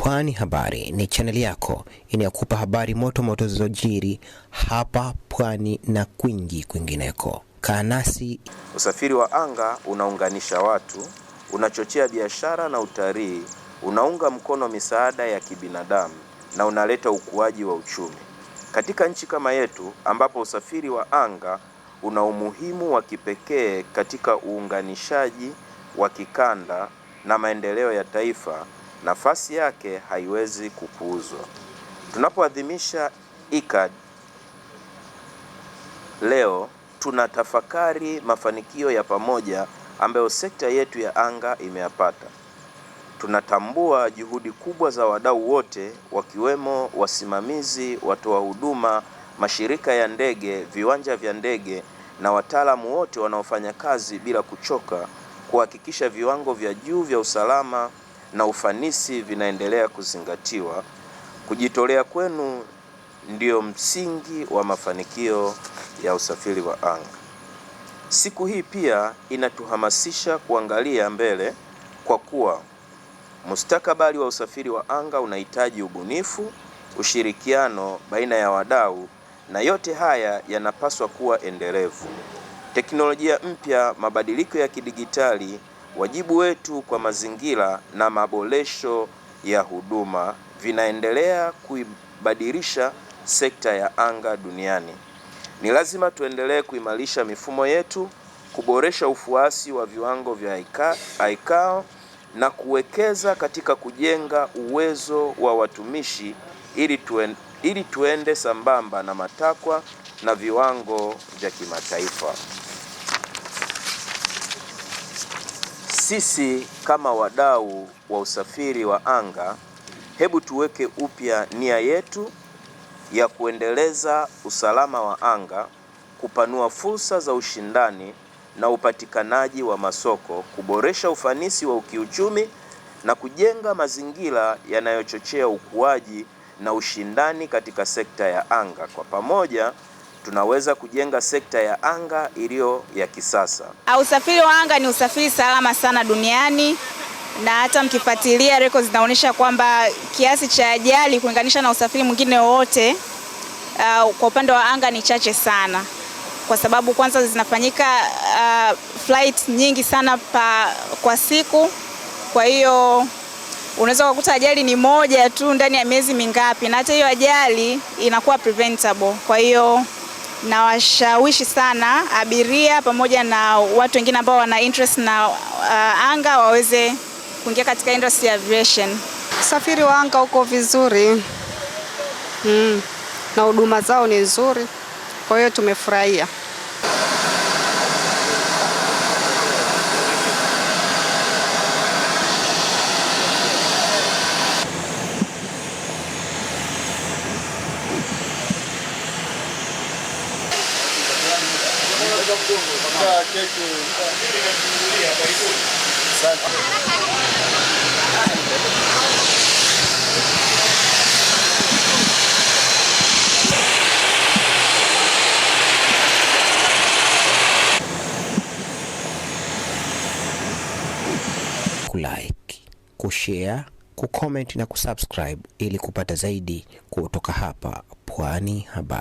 Pwani Habari ni chaneli yako inayokupa habari moto zilizojiri hapa Pwani na kwingineko. Kaa nasi. Usafiri wa anga unaunganisha watu, unachochea biashara na utalii, unaunga mkono misaada ya kibinadamu na unaleta ukuaji wa uchumi. Katika nchi kama yetu ambapo usafiri wa anga una umuhimu wa kipekee katika uunganishaji wa kikanda na maendeleo ya taifa, nafasi yake haiwezi kupuuzwa. Tunapoadhimisha ICAD leo, tunatafakari mafanikio ya pamoja ambayo sekta yetu ya anga imeyapata. Tunatambua juhudi kubwa za wadau wote, wakiwemo wasimamizi, watoa huduma, mashirika ya ndege, viwanja vya ndege na wataalamu wote wanaofanya kazi bila kuchoka kuhakikisha viwango vya juu vya usalama na ufanisi vinaendelea kuzingatiwa. Kujitolea kwenu ndio msingi wa mafanikio ya usafiri wa anga. Siku hii pia inatuhamasisha kuangalia mbele, kwa kuwa mustakabali wa usafiri wa anga unahitaji ubunifu, ushirikiano baina ya wadau, na yote haya yanapaswa kuwa endelevu. Teknolojia mpya, mabadiliko ya kidigitali, wajibu wetu kwa mazingira na maboresho ya huduma vinaendelea kuibadilisha sekta ya anga duniani. Ni lazima tuendelee kuimarisha mifumo yetu, kuboresha ufuasi wa viwango vya ICAO na kuwekeza katika kujenga uwezo wa watumishi ili tuende sambamba na matakwa na viwango vya kimataifa. Sisi kama wadau wa usafiri wa anga, hebu tuweke upya nia yetu ya kuendeleza usalama wa anga, kupanua fursa za ushindani na upatikanaji wa masoko, kuboresha ufanisi wa kiuchumi na kujenga mazingira yanayochochea ukuaji na ushindani katika sekta ya anga. Kwa pamoja tunaweza kujenga sekta ya anga iliyo ya kisasa. Usafiri wa anga ni usafiri salama sana duniani, na hata mkifuatilia records zinaonyesha kwamba kiasi cha ajali kulinganisha na usafiri mwingine wote kwa upande wa anga ni chache sana, kwa sababu kwanza zinafanyika flight nyingi sana kwa siku. Kwa hiyo unaweza kukuta ajali ni moja tu ndani ya miezi mingapi, na hata hiyo ajali inakuwa preventable. Kwa hiyo nawashawishi sana abiria pamoja na watu wengine ambao wana interest na anga waweze kuingia katika industry ya aviation. Usafiri wa anga uko vizuri na huduma zao ni nzuri, kwa hiyo tumefurahia. Kulike, kushare, kucomment na kusubscribe ili kupata zaidi kutoka hapa Pwani Habari.